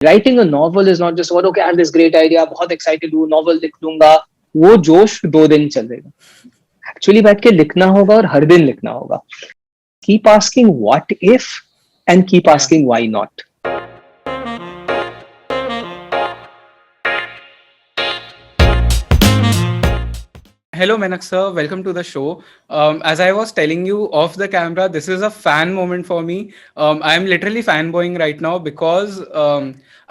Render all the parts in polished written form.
Writing a novel is not just about, okay, I have this great idea, बहुत excited हूँ, novel लिख दूंगा. वो जोश 2 दिन चलेगा. Actually बैठ के लिखना होगा और हर दिन लिखना होगा. Keep asking what if and keep Yeah. asking why not. Hello, Menak sir. Welcome to the show. As I was telling you off the camera, this is a fan moment for me. I am literally fanboying right now because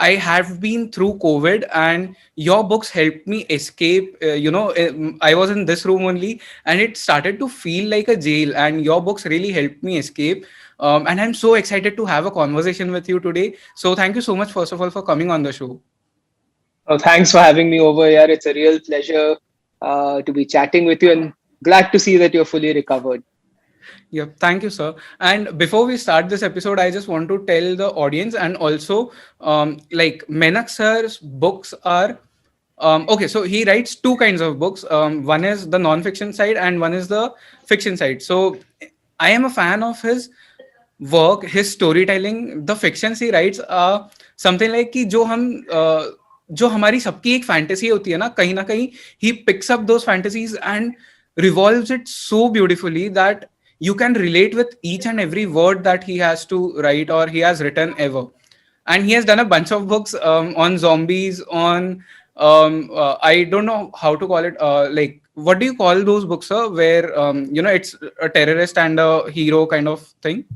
I have been through COVID and your books helped me escape. I was in this room only and it started to feel like a jail, and your books really helped me escape. And I'm so excited to have a conversation with you today. So, thank you so much, first of all, for coming on the show. Oh, thanks for having me over here. It's a real pleasure to be chatting with you, and glad to see that you're fully recovered. Yeah, thank you, sir. And before we start this episode, I just want to tell the audience and also, like Menak sir's books are. Okay, so he writes two kinds of books. One is the non-fiction side, and one is the fiction side. So I am a fan of his work, his storytelling. The fictions he writes are something like कि जो हमारी सबकी एक fantasy होती है ना कहीं he picks up those fantasies and revolves it so beautifully that you can relate with each and every word that he has to write or he has written ever. And he has done a bunch of books on zombies, on I don't know how to call it, like what do you call those books, sir, where it's a terrorist and a hero kind of thing?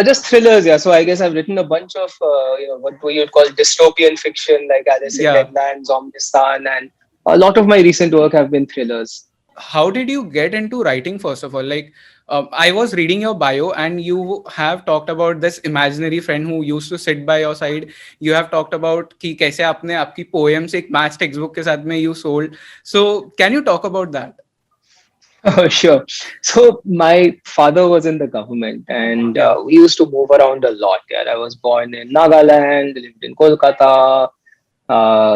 Just thrillers, yeah. So I guess I've written a bunch of, what you'd call dystopian fiction, like Alice in Yeah. Wonderland, Zombistan, and a lot of my recent work have been thrillers. How did you get into writing, first of all? Like, I was reading your bio and you have talked about this imaginary friend who used to sit by your side. You have talked about कि कैसे आपने आपकी poems एक match textbook के साथ में you sold. So can you talk about that? Oh, sure. So my father was in the government, and Yeah. we used to move around a lot. Yeah, I was born in Nagaland, lived in Kolkata,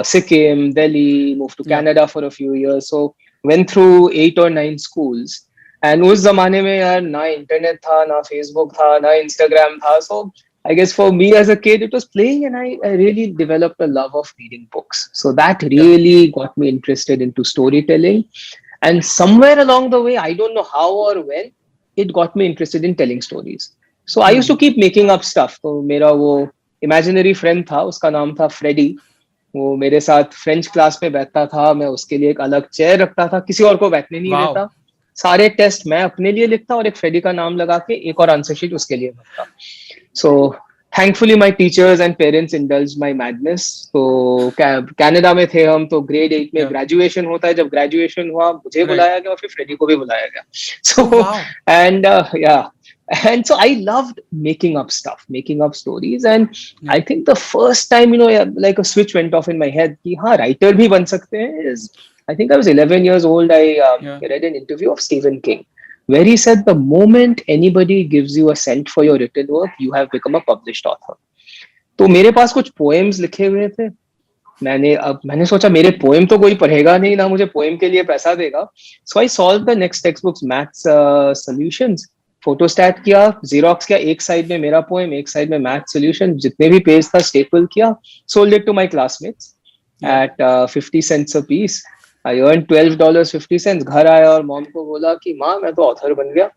Sikkim, Delhi, moved to Yeah. Canada for a few years. So went through 8 or 9 schools. And उस जमाने में यार ना internet था, ना Facebook था, ना Instagram था. So I guess for me as a kid, it was playing, and I really developed a love of reading books. So that Yeah. really got me interested into storytelling. And somewhere along the way, I don't know how or when, it got me interested in telling stories. So I used to Hmm. keep making up stuff. तो मेरा वो imaginary friend था, उसका नाम था Freddy. वो मेरे साथ फ्रेंच क्लास में बैठता था. मैं उसके लिए एक अलग चेयर रखता था, किसी और को बैठने नहीं Wow. देता. सारे टेस्ट मैं अपने लिए लिखता और एक फ्रेडी का नाम लगा के एक और आंसर शीट उसके लिए भरता. So thankfully my teachers and parents indulged my madness. तो कनाडा में थे हम, तो ग्रेड 8 में Yeah. ग्रेजुएशन होता है. जब ग्रेजुएशन हुआ, मुझे Right. बुलाया गया और फिर फ्रेडी को भी बुलाया गया. Oh, So wow. and yeah, and so I loved making up stuff, making up stories. And Yeah. I think the first time, yeah, like a switch went off in my head कि हाँ writer भी बन सकते हैं, is I think I was 11 years old. I Yeah. read an interview of Stephen King where he said the moment anybody gives you a cent for your written work, you have become a published author. तो मेरे पास कुछ poems लिखे हुए थे. मैंने सोचा मेरे poem तो कोई पढ़ेगा नहीं, ना मुझे पोएम के लिए पैसा देगा. So I solve the next text books maths solutions. Photostat किया, जीरोक्स किया, एक साइड में मेरा पोएम, एक साइड में मैथ सॉल्यूशन, जितने भी पेज था स्टेपल किया, sold it to my classmates Yeah. at 50 cents a piece. I earned $12.50. घर आया और मॉम को बोला कि माँ मैं तो ऑथर बन गया.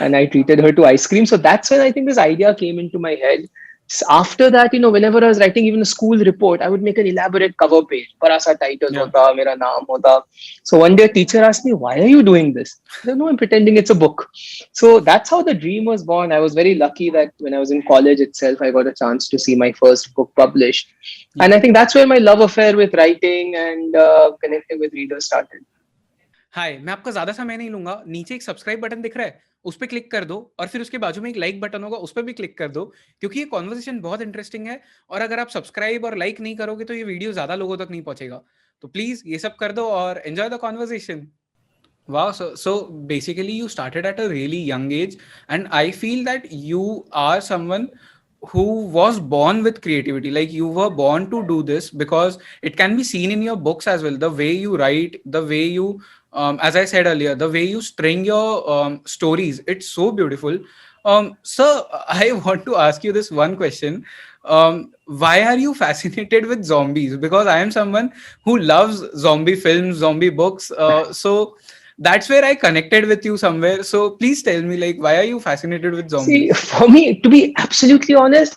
And I treated her to ice cream. So that's when I think this idea came into my head. After that, whenever I was writing even a school report, I would make an elaborate cover page. बड़ा सा title Yeah. होता, मेरा नाम होता. So one day a teacher asked me, why are you doing this? I said, no, I'm pretending it's a book. So that's how the dream was born. I was very lucky that when I was in college itself, I got a chance to see my first book published. Yeah. And I think that's where my love affair with writing and connecting with readers started. हाय, मैं आपका ज्यादा समय नहीं लूंगा. नीचे एक subscribe button दिख रहा है, उस पर क्लिक कर दो और फिर उसके बाजू में एक लाइक बटन होगा, उस पर भी क्लिक कर दो, क्योंकि ये कॉन्वर्सेशन बहुत इंटरेस्टिंग है. और अगर आप सब्सक्राइब और लाइक नहीं करोगे तो ये वीडियो ज्यादा लोगों तक नहीं पहुंचेगा. तो प्लीज ये सब कर दो और enjoy the conversation. Wow, so basically you started at a really young age, and I feel that you are someone who was born with creativity. Like you were born to do this because it can be seen in your books as well. The way you write, the way you, as I said earlier, the way you string your stories, it's so beautiful. Sir, I want to ask you this one question. why are you fascinated with zombies? Because I am someone who loves zombie films, zombie books. So that's where I connected with you somewhere. So please tell me, like, why are you fascinated with See, zombies? for me, to be absolutely honest,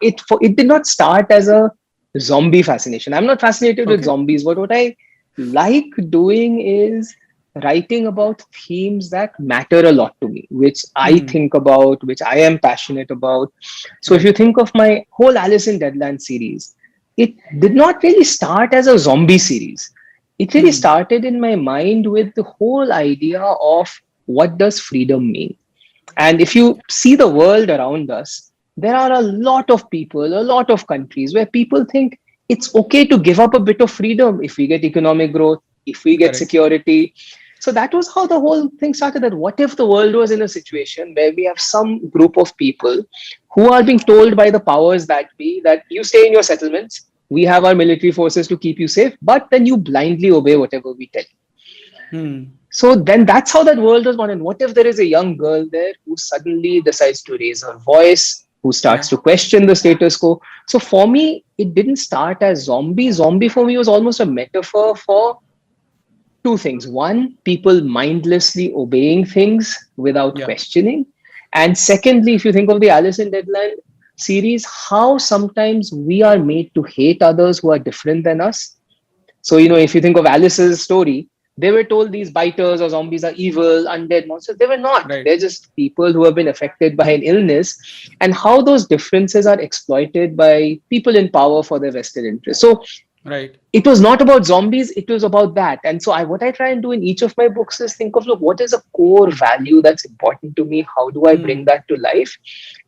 it did not start as a zombie fascination. I'm not fascinated with Okay. zombies, but what I like doing is writing about themes that matter a lot to me, which I Hmm. think about, which I am passionate about. So if you Right. think of my whole Alice in Deadland series, it did not really start as a zombie series. It really Hmm. started in my mind with the whole idea of what does freedom mean. And if you see the world around us, there are a lot of people, a lot of countries where people think it's okay to give up a bit of freedom if we get economic growth, if we get Correct. security. So that was how the whole thing started. That what if the world was in a situation where we have some group of people who are being told by the powers that be that you stay in your settlements, we have our military forces to keep you safe, but then you blindly obey whatever we tell you. Hmm. So then that's how that world was born. And what if there is a young girl there who suddenly decides to raise her voice, who Yeah. starts to question the status quo? So for me, it didn't start as zombie. Zombie for me was almost a metaphor for two things. One, people mindlessly obeying things without Yeah. questioning. And secondly, if you think of the Alice in Deadland series, how sometimes we are made to hate others who are different than us. So, if you think of Alice's story, they were told these biters or zombies are evil, undead monsters. They were not. Right. They're just people who have been affected by an illness, and how those differences are exploited by people in power for their vested interests. So, Right. it was not about zombies, it was about that. And so, what I try and do in each of my books is think of, look, what is a core value that's important to me? How do I bring Hmm. that to life?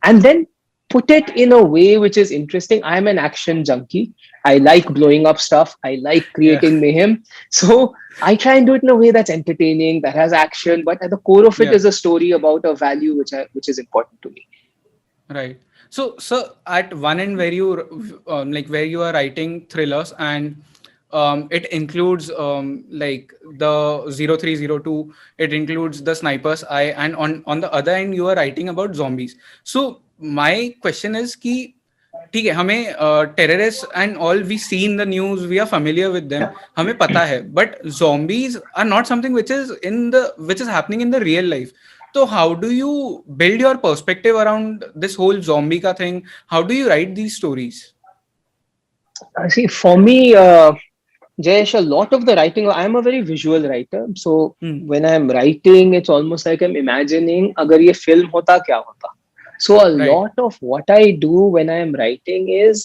And then put it in a way which is interesting. I'm an action junkie. I like blowing up stuff. I like Yeah. creating mayhem. So I try and do it in a way that's entertaining, that has action, but at the core of it Yeah. is a story about a value which is important to me. Right. So at one end where you like where you are writing thrillers and it includes like the 0302, it includes the Sniper's Eye, and on the other end you are writing about zombies. So my question is कि ठीक है हमें terrorist and all we see in the news we are familiar with them हमें पता है but zombies are not something which is happening in the real life. So how do you build your perspective around this whole zombie ka thing? How do you write these stories? See, for me, Jayesh, a lot of the writing, I'm a very visual writer. So Hmm. when I'm writing, it's almost like I'm imagining agar ye film hota kya hota. So a Right. lot of what I do when I'm writing is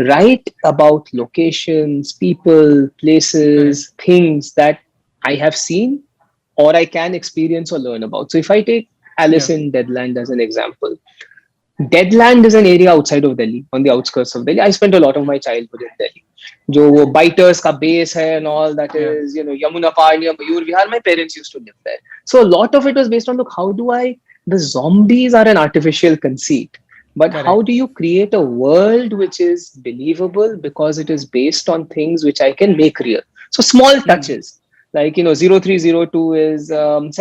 write about locations, people, Correct. places, things that I have seen or I can experience or learn about. So if I take Yeah. Alice in Deadland as an example, Deadland is an area outside of Delhi, on the outskirts of Delhi. I spent a lot of my childhood in Delhi. जो वो biters का base है and all that Yeah. is, Yamuna Par near Mayur Vihar, my parents used to live there. So a lot of it was based on, look, the zombies are an artificial conceit, but how Correct. do you create a world which is believable because it is based on things which I can make real? So small Hmm. touches, like, 0302 is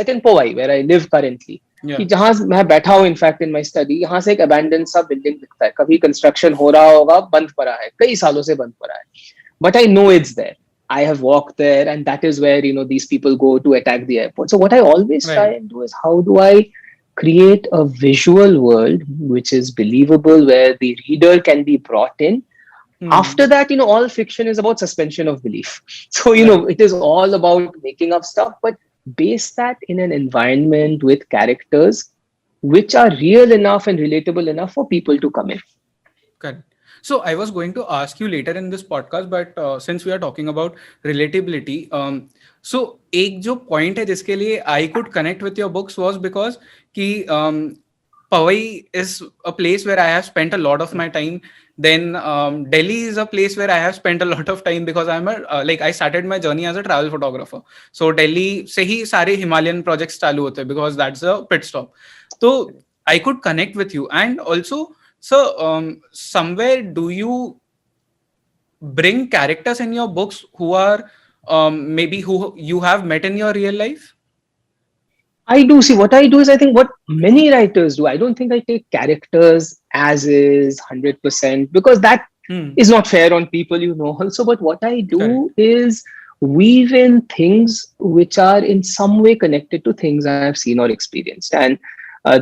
set in Powai, where I live currently. कि Yeah. जहां मैं बैठा हूँ in fact in my study यहाँ से एक abandon सा building दिखता है कभी कंस्ट्रक्शन हो रहा होगा बंद पड़ा है कई सालों से बंद पड़ा है but I know it's there. I have walked there, and that is where these people go to attack the airport. So what I always try Right. and do is how do I create a visual world which is believable, where the reader can be brought in. After Hmm. that, all fiction is about suspension of belief. So Right. it is all about making up stuff, but base that in an environment with characters which are real enough and relatable enough for people to come in. Correct. So I was going to ask you later in this podcast, but since we are talking about relatability, so एक जो point है जिसके लिए I could connect with your books was because कि Powai is a place where I have spent a lot of my time. Then Delhi is a place where I have spent a lot of time because I'm like I started my journey as a travel photographer. So Delhi से ही सारे Himalayan projects चालू होते हैं because that's a pit stop. So I could connect with you, and also so, somewhere do you bring characters in your books who are maybe who you have met in your real life? I do see what I do is I think what many writers do. I don't think I take characters as is 100% because that Hmm. is not fair on people, also. But what I Correct. do is weave in things which are in some way connected to things I have seen or experienced. And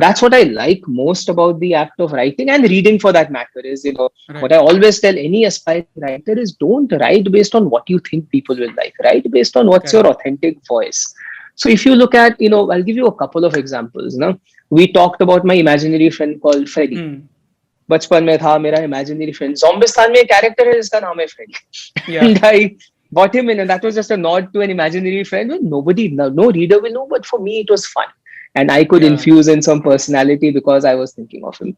that's what I like most about the act of writing and reading for that matter is, what I Right. always tell any aspiring writer is don't write based on what you think people will like, write based on what's your Correct. authentic voice. So if you look at, I'll give you a couple of examples. We talked about my imaginary friend called Freddy. Hmm. बचपन में था मेरा imaginary friend. Zombistan में एक character है जिसका नाम है Freddy. Yeah. And I bought him in, and that was just a nod to an imaginary friend. Well, nobody, no reader will know, but for me it was fun. And I could Yeah. infuse in some personality because I was thinking of him.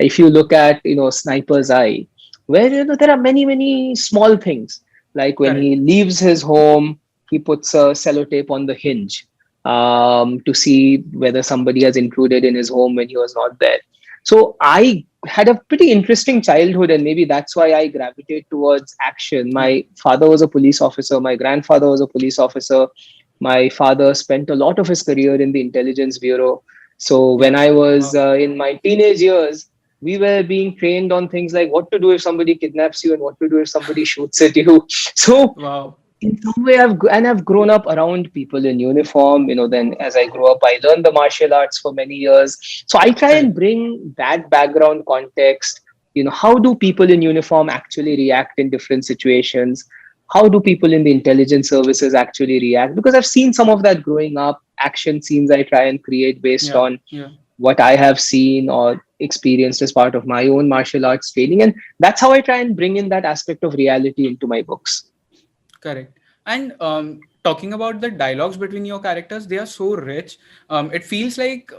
If you look at, Sniper's Eye, where there are many, many small things. Like when he Correct. leaves his home, he puts a sellotape on the hinge to see whether somebody has intruded in his home when he was not there. So I had a pretty interesting childhood, and maybe that's why I gravitate towards action. Yeah. My father was a police officer, my grandfather was a police officer. My father spent a lot of his career in the intelligence bureau. So when Yeah. I was Wow. in my teenage years, we were being trained on things like what to do if somebody kidnaps you and what to do if somebody shoots at you. So Wow. in some way I've grown up around people in uniform. Then as I grew up I learned the martial arts for many years, so I try and Correct. bring that background context. How do people in uniform actually react in different situations? How do people in the intelligence services actually react? Because I've seen some of that growing up. Action scenes I try and create based Yeah. on Yeah. what I have seen or experienced as part of my own martial arts training, and that's how I try and bring in that aspect of reality into my books. Correct. And talking about the dialogues between your characters, they are so rich. It feels like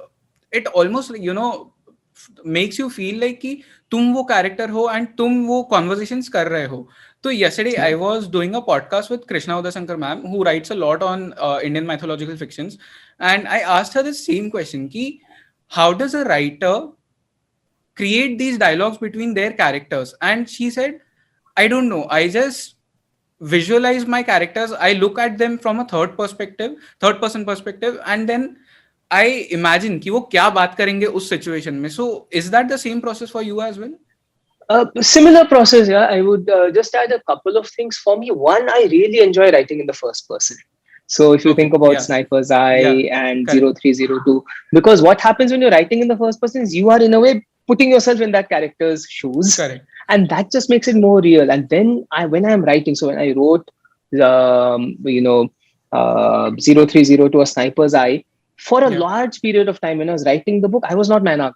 it almost makes you feel like कि तुम वो character हो and तुम वो conversations कर रहे हो. So yesterday I was doing a podcast with Krishna Udasankar ma'am, who writes a lot on Indian mythological fictions, and I asked her the same question: कि how does a writer create these dialogues between their characters? And she said, I don't know. I just visualize my characters. I look at them from a third person perspective, and then I imagine कि वो क्या बात करेंगे उस situation में. So is that the same process for you as well? Similar process, yeah. I would just add a couple of things. For me, one, I really enjoy writing in the first person. So if you think Okay. about Yeah. Sniper's Yeah. Eye and Correct. 0302, because what happens when you're writing in the first person is you are in a way putting yourself in that character's shoes, Correct. and that just makes it more real. And then when I'm writing, so when I wrote, 0302, A Sniper's Eye, for a Yeah. large period of time when I was writing the book, I was not Manak.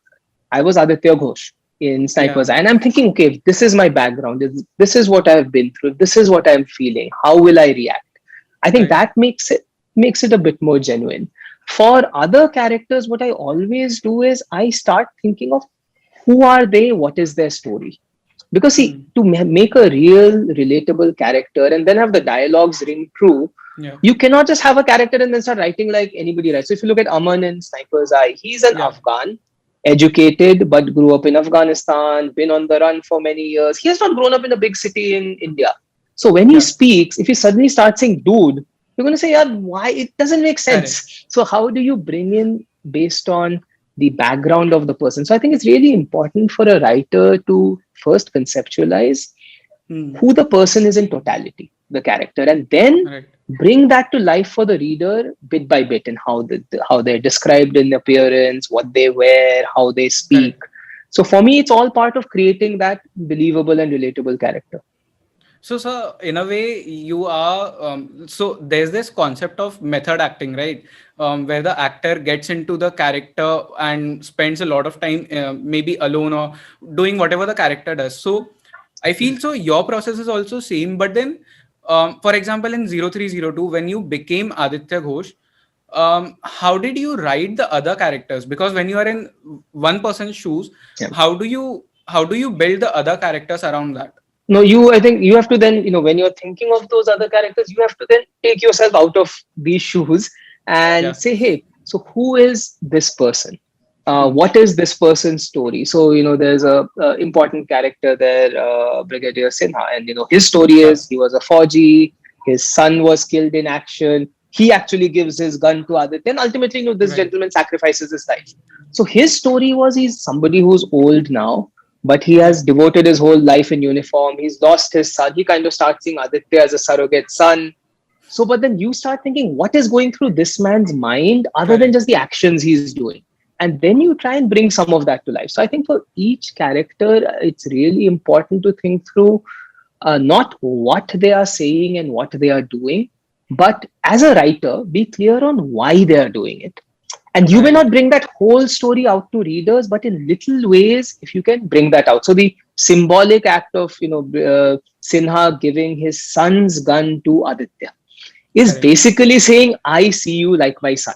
I was Aditya Ghosh in Snipers. Yeah. And I'm thinking, okay, if this is my background, if this is what I've been through, if this is what I'm feeling, how will I react? I think Right. that makes it a bit more genuine. For other characters, what I always do is I start thinking of who are they, what is their story. Because see, Hmm. to make a real relatable character and then have the dialogues ring true, Yeah. you cannot just have a character and then start writing like anybody writes. So if you look at Aman in Sniper's Eye, he's an Yeah. Afghan, educated but grew up in Afghanistan, been on the run for many years. He has not grown up in a big city in India. So when he Yeah. speaks, if he suddenly starts saying dude, you're going to say, yeah, why? It doesn't make Correct. sense. So how do you bring in based on the background of the person? So I think it's really important for a writer to first conceptualize Hmm. who the person is in totality, the character, and then Right. bring that to life for the reader bit by bit, and how they're described in appearance, what they wear, how they speak. Correct. So for me, it's all part of creating that believable and relatable character. So, sir, in a way, you are. So, there's this concept of method acting, right? Where the actor gets into the character and spends a lot of time, maybe alone or doing whatever the character does. So, I feel so. Your process is also same, but then, for example, in 0302, when you became Aditya Ghosh, how did you write the other characters? Because when you are in one person's shoes, Yeah. how do you build the other characters around that? No, I think you have to then, when you're thinking of those other characters, you have to then take yourself out of these shoes and Yeah. say, hey, so who is this person? Hmm. What is this person's story? So, there's a important character there, Brigadier Sinha, and his story Yeah. is he was a Fauji, his son was killed in action. he actually gives his gun to Aditya, and ultimately, this Right. gentleman sacrifices his life. So his story was, he's somebody who's old now, but he Yeah. has devoted his whole life in uniform. He's lost his son. He kind of starts seeing Aditya as a surrogate son. So, but then you start thinking, what is going through this man's mind other than Correct. just the actions he's doing? And then you try and bring some of that to life. So I think for each character, it's really important to think through not what they are saying and what they are doing, but as a writer, be clear on why they are doing it. And you may Right. not bring that whole story out to readers, but in little ways, if you can bring that out. So the symbolic act of Sinha giving his son's gun to Aditya is Correct. basically saying, I see you like my son.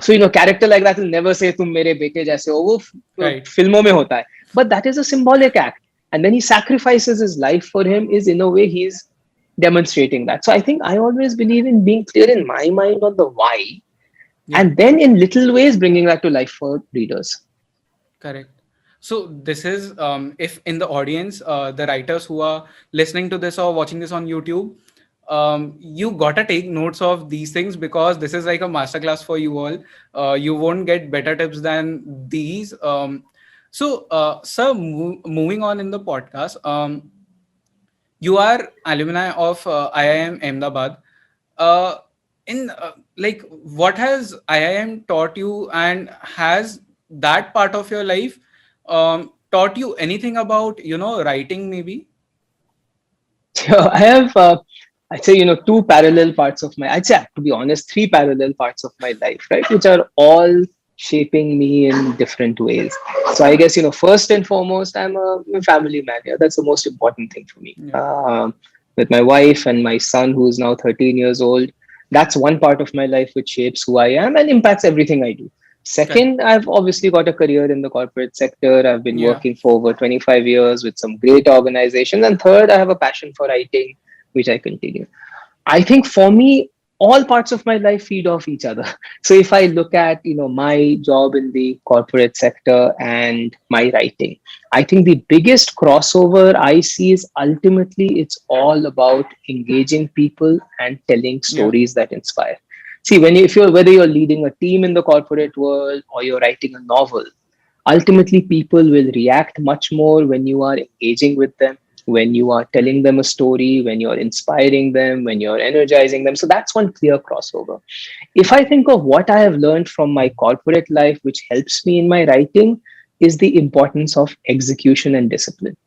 So character like that will never say तुम मेरे बेटे जैसे हो, वो Right. फिल्मों में होता है, but that is a symbolic act, and then he sacrifices his life for him, is in a way he's demonstrating that. So I think I always believe in being clear in my mind on the why, Yeah. and then in little ways bringing that to life for readers. Correct. So this is, if in the audience, the writers who are listening to this or watching this on YouTube, you gotta take notes of these things, because this is like a masterclass for you all. You won't get better tips than these. Sir, moving on in the podcast, you are alumni of IIM Ahmedabad. Uh, in like, what has IIM taught you, and has that part of your life taught you anything about writing, maybe? I have, I'd say, two parallel parts of I'd say, to be honest, three parallel parts of my life, right, which are all shaping me in different ways. So I guess, first and foremost, I'm a family man. Yeah, that's the most important thing for me. Yeah. With my wife and my son, who's now 13 years old, that's one part of my life which shapes who I am and impacts everything I do. Correct. Second, I've obviously got a career in the corporate sector. I've been Yeah. working for over 25 years with some great organizations. And third, I have a passion for writing, which I continue. I think for me, all parts of my life feed off each other. So if I look at, my job in the corporate sector and my writing, I think the biggest crossover I see is ultimately it's all about engaging people and telling Yeah. stories that inspire. See, if you're whether you're leading a team in the corporate world or you're writing a novel, ultimately people will react much more when you are engaging with them, when you are telling them a story, when you're inspiring them, when you're energizing them. So that's one clear crossover. If I think of what I have learned from my corporate life which helps me in my writing, is the importance of execution and discipline.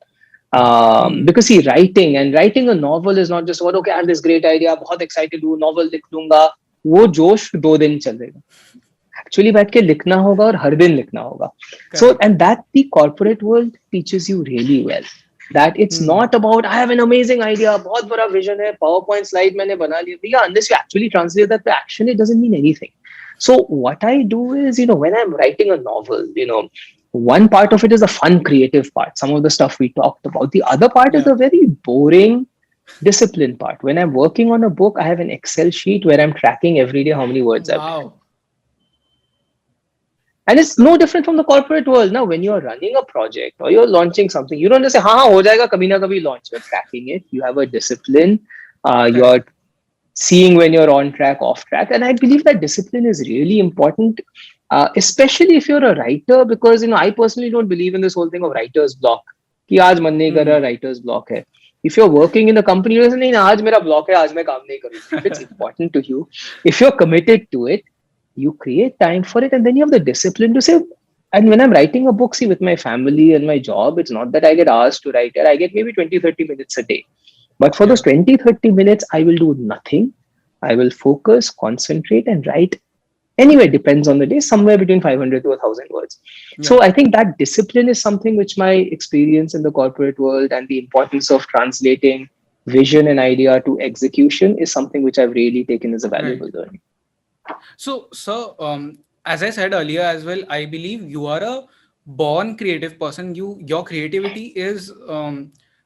Hmm. Because see, writing a novel is not just what, okay, I have this great idea, बहुत excited हूँ, novel लिख दूंगा, वो जोश 2 दिन चलेगा. Actually बैठ के लिखना होगा और हर दिन लिखना होगा. So, Correct. and that the corporate world teaches you really well, that it's Hmm. not about I have an amazing idea, बहुत बड़ा vision है, PowerPoint slide मैंने बना लिया. भैया, unless you actually translate that to action, it doesn't mean anything. So what I do is, when I'm writing a novel, one part of it is the fun creative part, some of the stuff we talked about. The other part is Yeah. the very boring discipline part. When I'm working on a book, I have an Excel sheet where I'm tracking every day how many words I've written. Wow. And it's no different from the corporate world. Now, when you're running a project or you're launching something, you don't just say, "Ha ha, ho jayega, kabhi na kabhi launch." You're tracking it. You have a discipline. You're Correct. seeing when you're on track, off track. And I believe that discipline is really important, especially if you're a writer, because, I personally don't believe in this whole thing of writer's block. कि आज मन नहीं कर Hmm. रहा, writer's block है. If you're working in a company, you say, नहीं आज मेरा block है, आज मैं काम नहीं करूँगा. If it's important to you, if you're committed to it, you create time for it, and then you have the discipline to say. And when I'm writing a book, see, with my family and my job, it's not that I get asked to write it. I get maybe 20-30 minutes a day. But for those Yeah. 20-30 minutes, I will do nothing. I will focus, concentrate, and write. Anyway, depends on the day, somewhere between 500 to 1,000 words. Yeah. So I think that discipline is something which my experience in the corporate world and the importance of translating vision and idea to execution is something which I've really taken as a Right. valuable learning. So, as I said earlier as well, I believe you are a born creative person. Your creativity is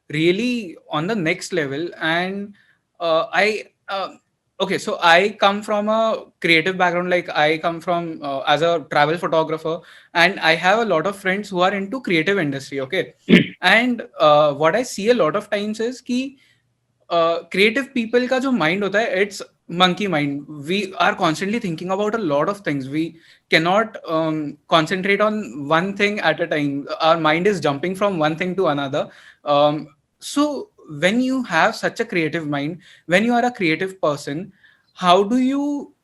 really on the next level, and I. Okay, so I come from a creative background. Like, I come from as a travel photographer, and I have a lot of friends who are into creative industry. Okay, and what I see a lot of times is ki creative people का जो mind होता है, it's monkey mind. We are constantly thinking about a lot of things. We cannot concentrate on one thing at a time. Our mind is jumping from one thing to another. So when you have such a creative mind, when you are a creative person, how do you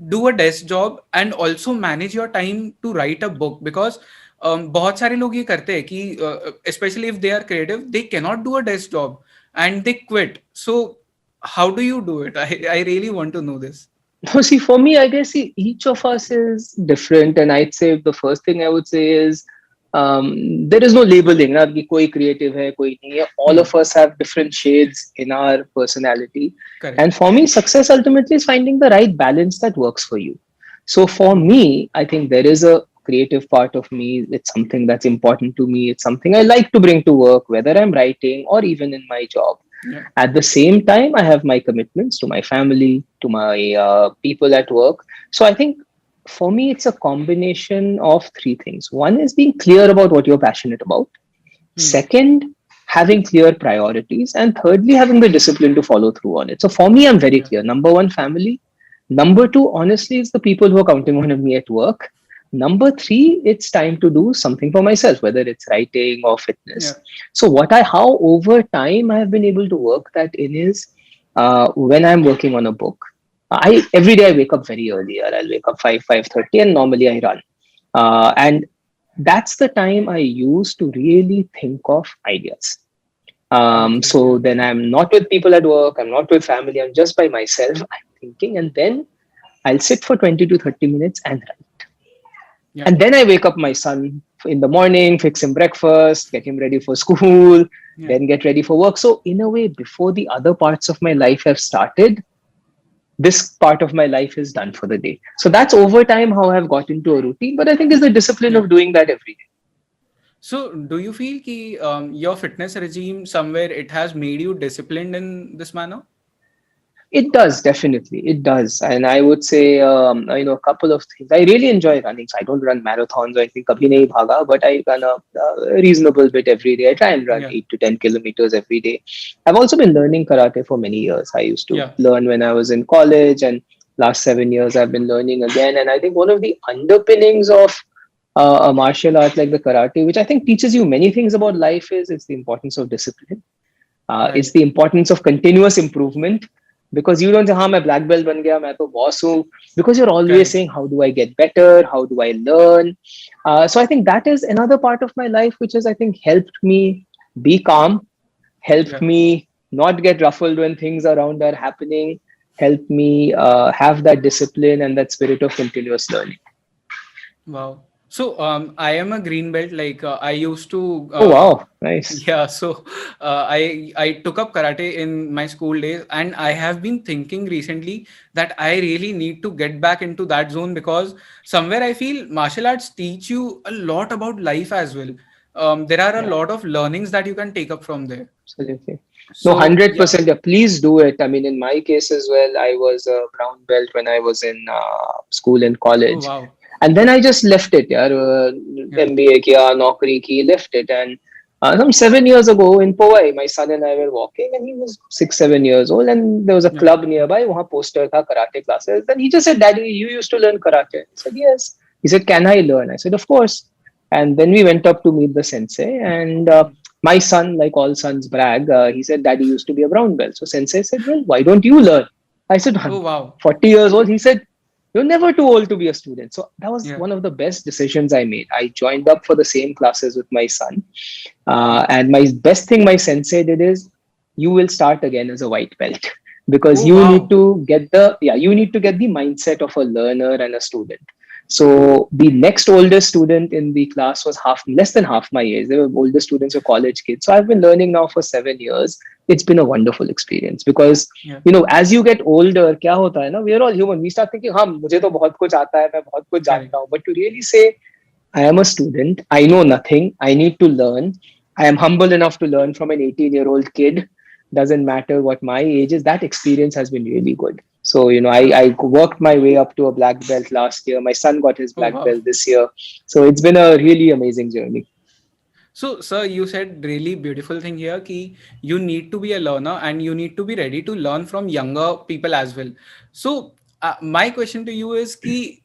do a desk job and also manage your time to write a book? Because बहुत सारे लोग ये करते हैं कि especially if they are creative, they cannot do a desk job and they quit. So how do you do it? I really want to know this. No, see, for me, I guess each of us is different, and I'd say the first thing I would say is there is no labeling. Na, कि कोई creative है, कोई नहीं है. All of us have different shades in our personality, Correct. and for me, success ultimately is finding the right balance that works for you. So for me, I think there is a creative part of me. It's something that's important to me. It's something I like to bring to work, whether I'm writing or even in my job. Yeah. At the same time, I have my commitments to my family, to my people at work. So I think for me, it's a combination of three things. One is being clear about what you're passionate about. Second, having clear priorities. And thirdly, having the discipline to follow through on it. So for me, I'm very Yeah. clear. Number one, family. Number two, honestly, is the people who are counting on me at work. Number three, it's time to do something for myself, whether it's writing or fitness. Yeah. So how over time I have been able to work that in is when I'm working on a book. I every day I wake up very early. I'll wake up 5:30, and normally I run. And that's the time I use to really think of ideas. Okay. So then I'm not with people at work. I'm not with family. I'm just by myself. I'm thinking, and then I'll sit for 20 to 30 minutes and write. Yeah. And then I wake up my son in the morning, fix him breakfast, get him ready for school, Yeah. then get ready for work. So in a way, before the other parts of my life have started, this part of my life is done for the day. So that's over time how I've got into a routine. But I think it's the discipline Yeah. of doing that every day. So do you feel ki your fitness regime somewhere it has made you disciplined in this manner? It does, definitely. It does. And I would say, a couple of things. I really enjoy running. So I don't run marathons or anything, kabhi nahi bhaga, but I run a reasonable bit every day. I try and run Yeah. 8 to 10 kilometers every day. I've also been learning karate for many years. I used to Yeah. learn when I was in college, and last 7 years I've been learning again. And I think one of the underpinnings of a martial art like the karate, which I think teaches you many things about life, is it's the importance of discipline. Right. It's the importance of continuous improvement, because you don't say, हाँ मैं black belt बन गया, मैं तो boss हूँ, because you're always Correct. saying, how do I get better? How do I learn? So I think that is another part of my life which has, I think, helped me be calm, helped Yeah. me not get ruffled when things around are happening, helped me have that discipline and that spirit of continuous learning. Wow. So I am a green belt. Like I used to. Oh wow, nice. Yeah. So I took up karate in my school days, and I have been thinking recently that I really need to get back into that zone, because somewhere I feel martial arts teach you a lot about life as well. There are a Yeah, lot of learnings that you can take up from there. absolutely. No, So yeah. 100%. Yeah, please do it. I mean, in my case as well, I was a brown belt when I was in school and Oh college. wow. And then I just left it. Yeah, Yeah. MBA kiya, naukri ki, left it. And some 7 years ago in Powai, my son and I were walking, and he was 6, 7 years old, and there was a Yeah. club nearby. Wahan poster tha karate classes. Then he just said, "Daddy, you used to learn karate." I said, "Yes." He said, "Can I learn?" I said, "Of course." And then we went up to meet the sensei, and my son, like all sons, brag. He said, "Daddy used to be a brown belt." So sensei said, "Well, why don't you learn?" I said, Oh "I'm wow. 40 years old." He said, "You're never too old to be a student." So that was Yeah. one of the best decisions I made. I joined up for the same classes with my son. And my best thing my sensei did is, you will start again as a white belt, because Oh you wow. need to get the mindset of a learner and a student. So the next oldest student in the class was less than half my age. They were older students or college kids. So I've been learning now for 7 years. It's been a wonderful experience, because Yeah. as you get older, क्या होता है ना, we are all human. We start thinking, हाँ मुझे तो बहुत कुछ आता है, मैं बहुत कुछ Correct. जानता हूँ. But to really say, I am a student, I know nothing, I need to learn. I am humble enough to learn from an 18-year-old kid. Doesn't matter what my age is. That experience has been really good. So, I worked my way up to a black belt last year. My son got his Oh black wow. belt this year. So it's been a really amazing journey. So, sir, you said really beautiful thing here ki you need to be a learner and you need to be ready to learn from younger people as well. So, my question to you is ki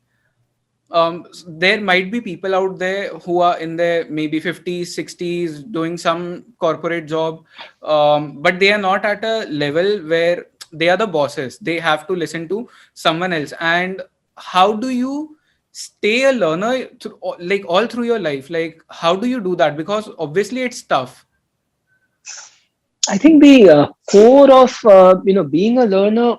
there might be people out there who are in their maybe 50s 60s doing some corporate job, but they are not at a level where they are the bosses, they have to listen to someone else. And how do you stay a learner through, like all through your life? Like how do you do that? Because obviously it's tough. I think the core of being a learner,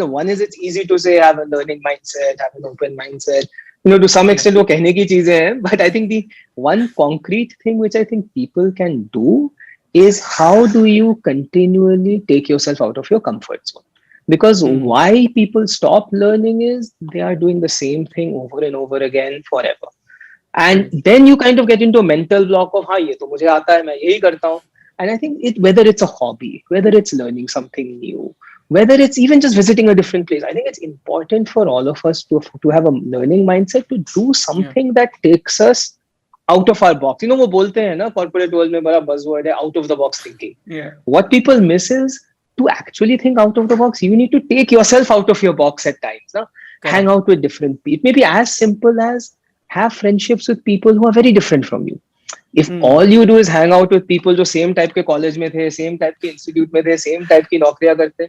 one is it's easy to say have a learning mindset, have an open mindset. To some Yeah. extent, वो कहने की चीजें हैं. But I think the one concrete thing which I think people can do is how do you continually take yourself out of your comfort zone? Because Hmm. why people stop learning is they are doing the same thing over and over again forever. And Right. then you kind of get into a mental block of हाँ ये तो मुझे आता है मैं यही करता हूँ. And I think whether it's a hobby, whether it's learning something new, whether it's even just visiting a different place, I think it's important for all of us to have a learning mindset, to do Yeah. something that takes us out of our box. वो बोलते हैं ना corporate world में बड़ा buzzword है out of the box thinking. Yeah. What people miss is to actually think out of the box. You need to take yourself out of your box at times. No? Hang Correct. out with different people. It may be as simple as have friendships with people who are very different from you. If Hmm. all you do is hang out with people जो same type के college में थे, same type के institute में थे, same type की नौकरियां करते,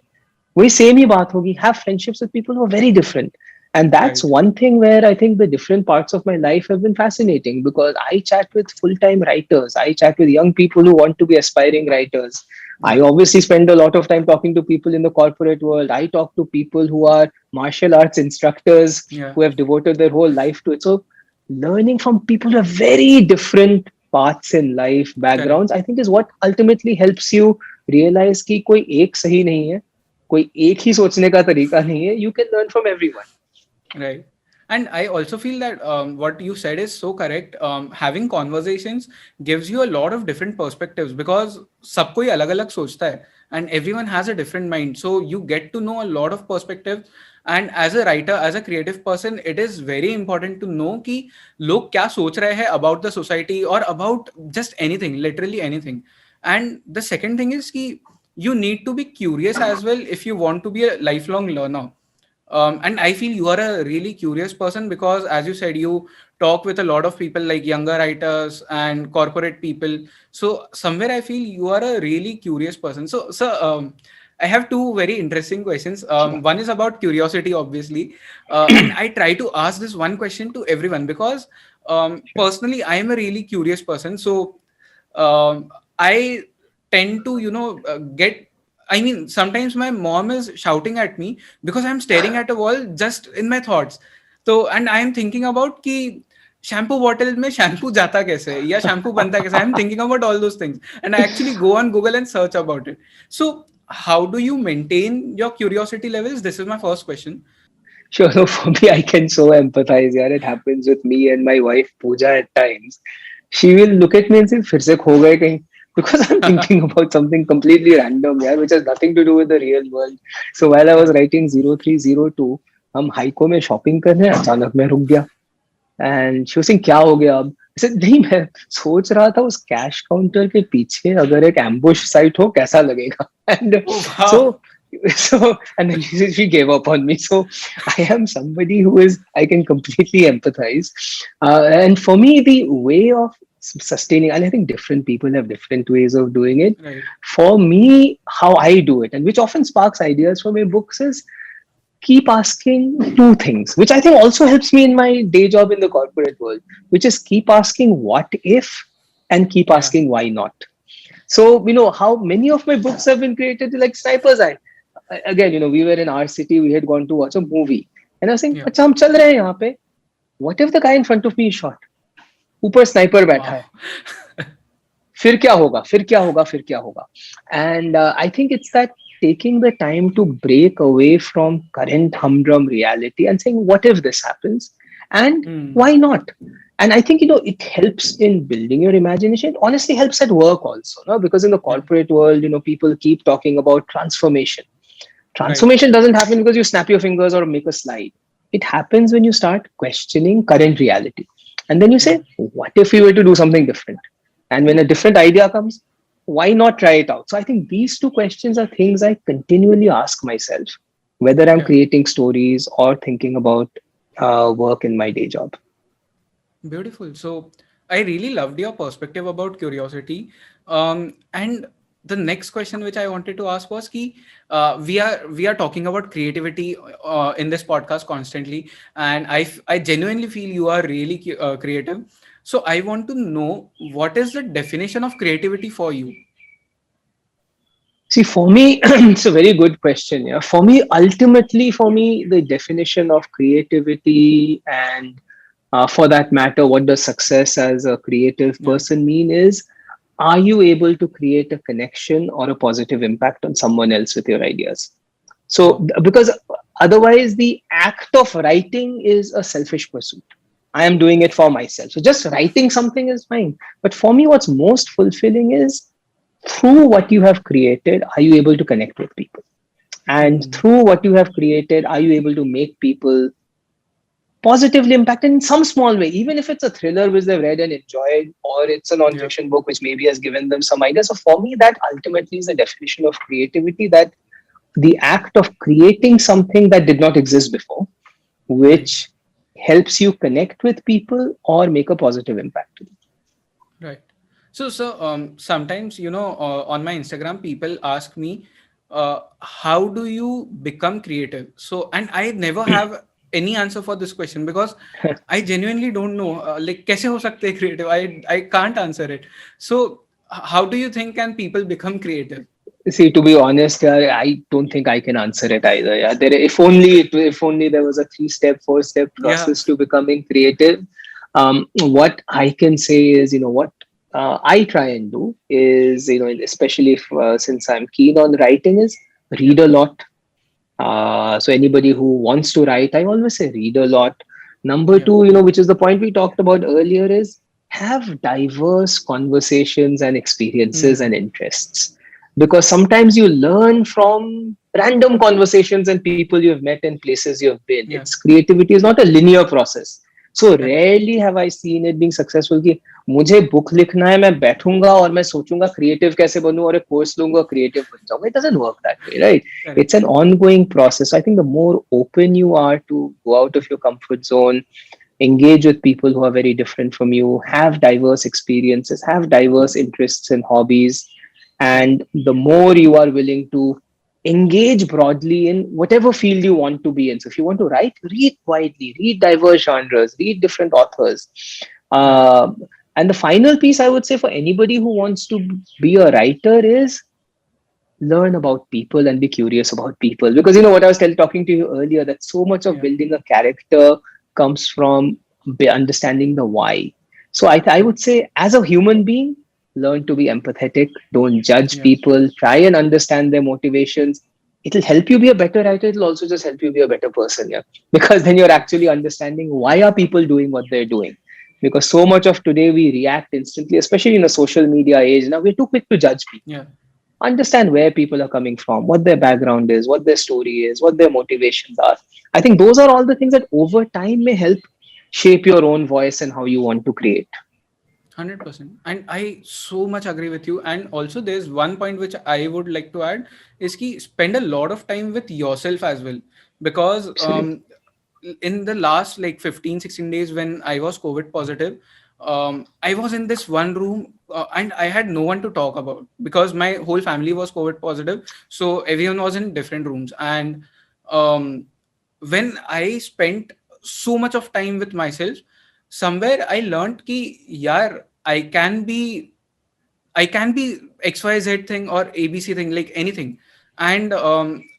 वही same ही बात होगी. Have friendships with people who are very different. And that's Right. one thing where I think the different parts of my life have been fascinating, because I chat with full-time writers. I chat with young people who want to be aspiring writers. I Yeah. obviously spend a lot of time talking to people in the corporate world. I talk to people who are martial arts instructors Yeah. who have devoted their whole life to it. So learning from people who have very different paths in life, Correct. backgrounds, I think is what ultimately helps you realize कि कोई एक सही नहीं है, कोई एक ही सोचने का तरीका नहीं है. You can learn from everyone. Right. And I also feel that what you said is so correct. Having conversations gives you a lot of different perspectives because सब कोई अलग अलग सोचता है and everyone has a different mind. So you get to know a lot of perspectives. And as a writer, as a creative person, it is very important to know कि लोग क्या सोच रहे हैं about the society or about just anything, literally anything. And the second thing is कि you need to be curious as well if you want to be a lifelong learner. And I feel you are a really curious person because, as you said, you talk with a lot of people like younger writers and corporate people. So somewhere I feel you are a really curious person. So I have two very interesting questions. Sure. One is about curiosity, obviously, and I try to ask this one question to everyone because personally I am a really curious person. So I tend to, get. I mean, sometimes my mom is shouting at me because I'm staring at a wall just in my thoughts. So, and I am thinking about कि shampoo bottle में shampoo जाता कैसे या shampoo बनता कैसे. I'm thinking about all those things, and I actually go on Google and search about it. So, how do you maintain your curiosity levels? This is my first question. Sure. So for me, I can so empathize. Yeah, it happens with me and my wife Pooja at times. She will look at me and say, "फिर से खो गए कहीं?" Because I'm thinking about something completely random, yeah, which has nothing to do with the real world. So while I was Correct. writing 0302, हम haiku में shopping कर रहे हैं, अचानक मैं रुक गया. एंड शी वाज सेइंग क्या हो गया अब. I said, नहीं मैं सोच रहा था उस कैश काउंटर के पीछे अगर एक एम्बुश साइट हो कैसा लगेगा. And Oh so wow. so and then she gave up on me. So I am somebody who is, I can completely empathize, and for me the way of sustaining, and I think different people have different ways of doing it. Right. For me, how I do it, and which often sparks ideas for my books, is keep asking two things, which I think also helps me in my day job in the corporate world, which is keep asking what if and keep Yeah. asking why not. So, how many of my books have been created like Sniper's Eye. Again, we were in our city, we had gone to watch a movie. And I was saying, Yeah. अच्छा हम चल रहे हैं यहाँ पे. What if the guy in front of me is shot? ऊपर sniper बैठा Wow. है. फिर क्या होगा, फिर क्या होगा, फिर क्या होगा. And I think it's that taking the time to break away from current humdrum reality and saying, what if this happens? And Hmm. why not? And I think, it helps in building your imagination. It honestly helps at work also, no? Because in the Yeah. corporate world, people keep talking about transformation. Right. Transformation doesn't happen because you snap your fingers or make a slide. It happens when you start questioning current reality. And then you Yeah. say, what if we were to do something different? And when a different idea comes, why not try it out? So I think these two questions are things I continually ask myself, whether I'm Yeah. creating stories or thinking about work in my day job. Beautiful. So I really loved your perspective about curiosity. And the next question which I wanted to ask was ki, we are talking about creativity in this podcast constantly, and I genuinely feel you are really creative. So I want to know, what is the definition of creativity for you? See, for me, it's a very good question. Yeah, for me, ultimately, for me, the definition of creativity and, for that matter, what does success as a creative Yeah. person mean is, are you able to create a connection or a positive impact on someone else with your ideas? So, Wow. because otherwise, the act of writing is a selfish pursuit. I am doing it for myself. So, just writing something is fine. But for me, what's most fulfilling is, through what you have created, are you able to connect with people? And Hmm. through what you have created, are you able to make people positively impacted in some small way, even if it's a thriller which they've read and enjoyed, or it's a Yeah. non-fiction book which maybe has given them some ideas. So for me, that ultimately is the definition of creativity, that the act of creating something that did not exist before, Right. which helps you connect with people or make a positive impact. Right. So sometimes, on my Instagram, people ask me, how do you become creative? So, and I never have any answer for this question because I genuinely don't know. Like, कैसे हो सकते हैं creative? I can't answer it. So, how do you think can people become creative? See, to be honest, I don't think I can answer it either. Yeah, if only there was a 3 step, 4 step Yeah. process to becoming creative. What I can say is, what I try and do is, especially if, since I'm keen on writing, is Yeah. read a lot. So anybody who wants to write, I always say read a lot. Number Yeah. two, which is the point we talked about earlier, is have diverse conversations and experiences and Hmm. interests. Because sometimes you learn from random conversations and people you've met and places you've been. Yeah. It's creativity is not a linear process. So Correct. rarely have I seen it being successful कि मुझे book लिखना है, मैं बैठूंगा और मैं सोचूंगा creative कैसे बनूं और एक कोर्स लूंगा क्रिएटिव बन जाऊंगा. It doesn't work that way, right? It's Correct. an ongoing process. I think the more open you are to go out of your comfort zone, engage with people who are very different from you, have diverse experiences, have diverse interests and hobbies, Yeah. and the more you are willing to engage broadly in whatever field you want to be in. So if you want to write, read widely, read diverse genres, read different authors. Right. Uh, and the final piece I would say for anybody who wants to be a writer is learn about people and be curious about people, because what I was talking to you earlier, that so much of Yeah. building a character comes from understanding the why. So I Yeah. would say, as a human being, learn to be empathetic, don't judge Yeah. people, try and understand their motivations. It'll help you be a better writer. It'll also just help you be a better person. Yeah, because then you're Right. actually understanding why are people doing what they're doing. Because so much of today we react instantly, especially in a social media age. Now we're too quick to judge people. Yeah. Understand where people are coming from, what their background is, what their story is, what their motivations are. I think those are all the things that over time may help shape your own voice and how you want to create. 100%. And I so much agree with you. And also, there's one point which I would like to add is ki spend a lot of time with yourself as well. Because Absolutely. in the last like 15, 16 days when I was COVID positive, I was in this one room and I had no one to talk about because my whole family was COVID positive. So everyone was in different rooms. And um, when I spent so much of time with myself, somewhere I learned ki yaar, I can be XYZ thing or ABC thing, like anything. And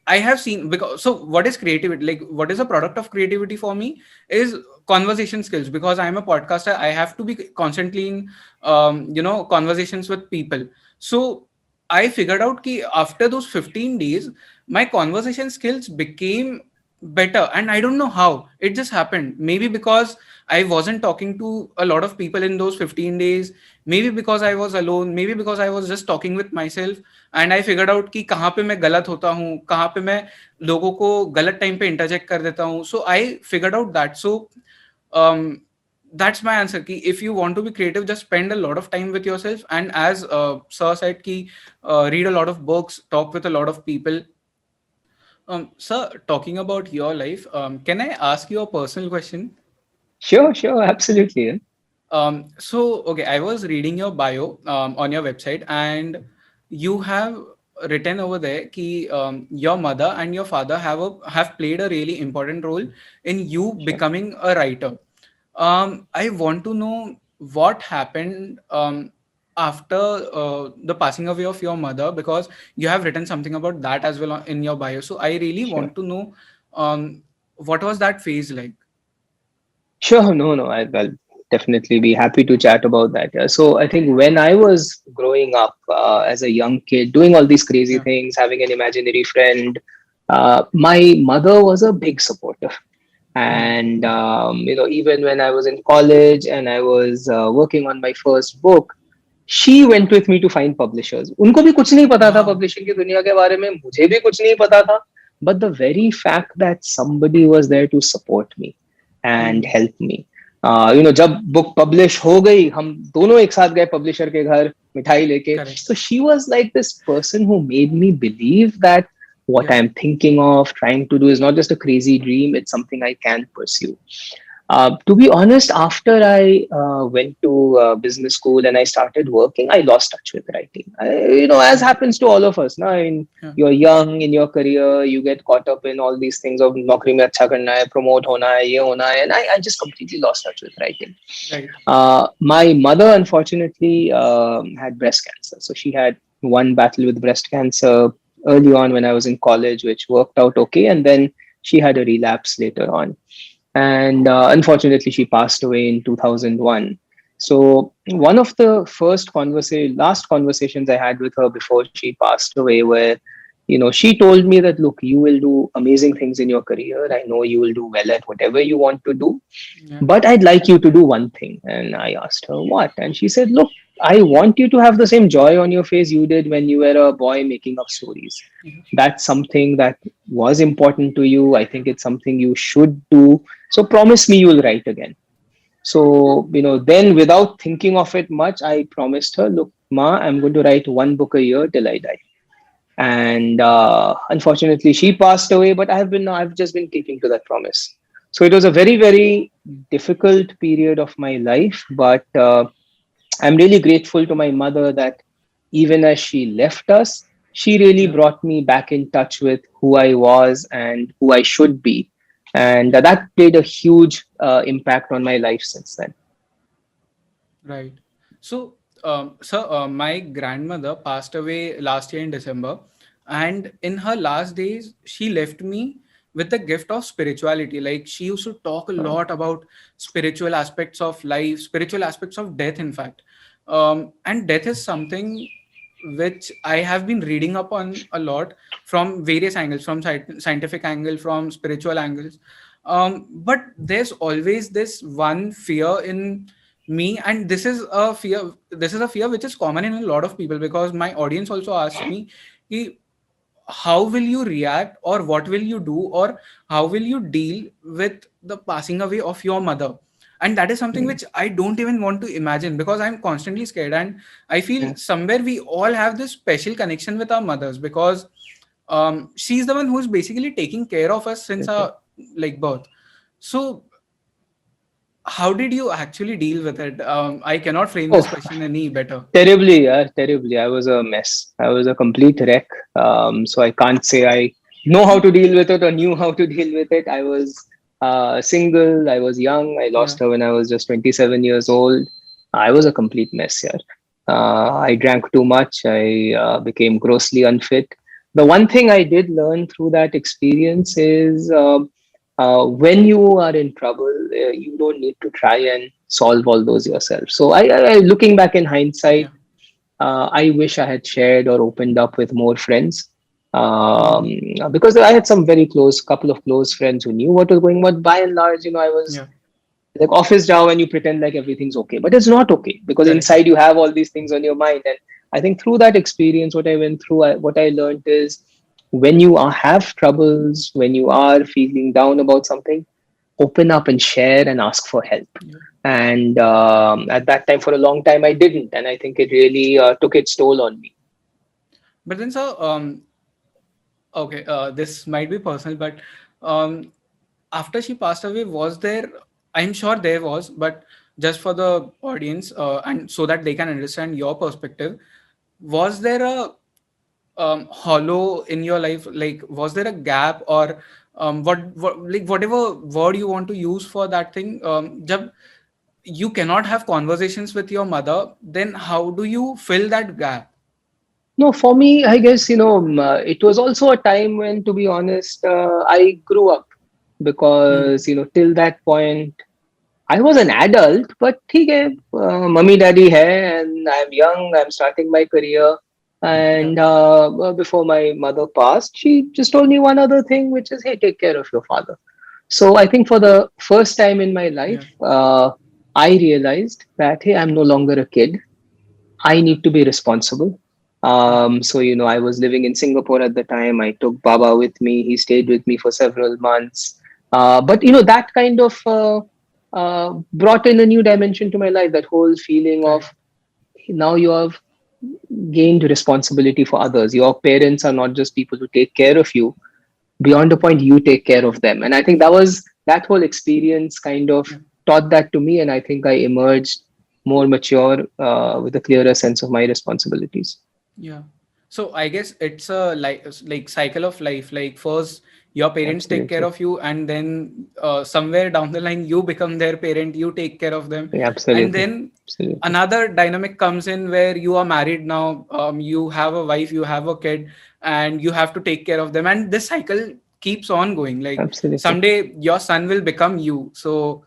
I have seen, because so what is creativity? Like, what is a product of creativity for me is conversation skills, because I'm a podcaster. I have to be constantly in conversations with people. So I figured out ki after those 15 days, my conversation skills became better, and I don't know how it just happened. Maybe because I wasn't talking to a lot of people in those 15 days, maybe because I was alone, maybe because I was just talking with myself, and I figured out कि कहाँ पे मैं गलत होता हूँ, कहाँ पे मैं लोगों को गलत टाइम पे इंटरजेक्ट कर देता हूँ. So I figured out that. So um, that's my answer. Ki if you want to be creative, just spend a lot of time with yourself. And as Sir said, ki read a lot of books, talk with a lot of people. Sir, talking about your life, can I ask you a personal question? Sure, absolutely. Yeah. Okay, I was reading your bio on your website, and you have written over there that your mother and your father have played a really important role in you Sure. becoming a writer. I want to know what happened after the passing away of your mother, because you have written something about that as well in your bio. So I really Sure. want to know what was that phase like? Sure, no, I'll definitely be happy to chat about that. Yeah. So I think when I was growing up as a young kid, doing all these crazy Yeah. things, having an imaginary friend, my mother was a big supporter. Hmm. And even when I was in college and I was working on my first book, she went with me to find publishers. उनको भी कुछ नहीं पता था Wow. publishing की दुनिया के बारे में, मुझे भी कुछ नहीं पता था. But the very fact that somebody was there to support me and Hmm. help me. जब book publish हो गई, हम दोनों एक साथ गए publisher के घर मिठाई लेके. Correct. So she was like this person who made me believe that what Yeah. I'm thinking of, trying to do is not just a crazy dream, it's something I can pursue. To be honest, after I went to business school and I started working, I lost touch with writing. As Hmm. happens to all of us. Na, Yeah. you're young in your career, you get caught up in all these things of naukri mein acha karna hai, promote hona hai, ye hona hai, and I just completely lost touch with writing. Right. My mother, unfortunately, had breast cancer. So she had one battle with breast cancer early on when I was in college, which worked out okay. And then she had a relapse later on. And unfortunately, she passed away in 2001. So one of the last conversations I had with her before she passed away, where she told me that, look, you will do amazing things in your career. I know you will do well at whatever you want to do, Yeah. but I'd like you to do one thing. And I asked her what, and she said, look, I want you to have the same joy on your face you did when you were a boy making up stories. Yeah. That's something that was important to you. I think it's something you should do. So promise me you'll write again. So, then without thinking of it much, I promised her, look, Ma, I'm going to write one book a year till I die. And unfortunately, she passed away, but I've just been keeping to that promise. So it was a very, very difficult period of my life, but I'm really grateful to my mother that even as she left us, she really Yeah. brought me back in touch with who I was and who I should be. And that played a huge impact on my life since then. Right. So, sir, my grandmother passed away last year in December, and in her last days, she left me with the gift of spirituality. Like, she used to talk a Um, lot about spiritual aspects of life, spiritual aspects of death, in fact. And death is something which I have been reading up on a lot from various angles, from scientific angle, from spiritual angles. But there's always this one fear in me, and this is a fear which is common in a lot of people, because my audience also asked me, "Ki, how will you react, or what will you do, or how will you deal with the passing away of your mother?" And that is something mm, which I don't even want to imagine, because I'm constantly scared. And I feel yeah, somewhere we all have this special connection with our mothers, because she's the one who's basically taking care of us since definitely. our like birth. So how did you actually deal with it? I cannot frame this Oh, question any better. terribly, yeah, terribly. I was a mess. I was a complete wreck. So I can't say I know how to deal with it or knew how to deal with it. I was single. I was young. I Yeah. lost her when I was just 27 years old. I was a complete mess here. I drank too much. I became grossly unfit. The one thing I did learn through that experience is when you are in trouble, you don't need to try and solve all those yourself. So looking back in hindsight, Yeah. I wish I had shared or opened up with more friends, um, Hmm. because I had some very close, couple of close friends who knew what was going on. But by and large, I was Yeah. like office job and you pretend like everything's okay, but it's not okay because Correct. inside you have all these things on your mind. And I think through that experience, what I went through, what I learned is when you have troubles, when you are feeling down about something, open up and share and ask for help. Yeah. And at that time, for a long time, I didn't, and I think it really took its toll on me. But then, sir, okay, this might be personal, but um, after she passed away, was there? I'm sure there was, but just for the audience, and so that they can understand your perspective, was there a hollow in your life? Like, was there a gap, or what like whatever word you want to use for that thing? Jab you cannot have conversations with your mother, then how do you fill that gap? No, for me, I guess, it was also a time when, to be honest, I grew up Hmm. because, till that point, I was an adult, but okay, mummy daddy hai, and I'm young, I'm starting my career. Yeah. And before my mother passed, she just told me one other thing, which is, hey, take care of your father. So I think for the first time in my Yeah. life, I realized that, hey, I'm no longer a kid. I need to be responsible. Yeah. So, I was living in Singapore at the time. I took Baba with me. He stayed with me for several months. But, that kind of brought in a new dimension to my life. That whole feeling of Correct. now you have gained responsibility for others. Your parents are not just people who take care of you. Beyond a point, you take care of them. And I think that whole experience kind of Yeah. taught that to me. And I think I emerged more mature with a clearer sense of my responsibilities. Yeah. So I guess it's a like cycle of life. Like first your parents take care Absolutely. of you, and then somewhere down the line you become their parent, you take care of them. Yeah, And absolutely. then Absolutely. another dynamic comes in where you are married now, you have a wife, you have a kid, and you have to take care of them. And this cycle keeps on going. Like Absolutely. someday your son will become you. So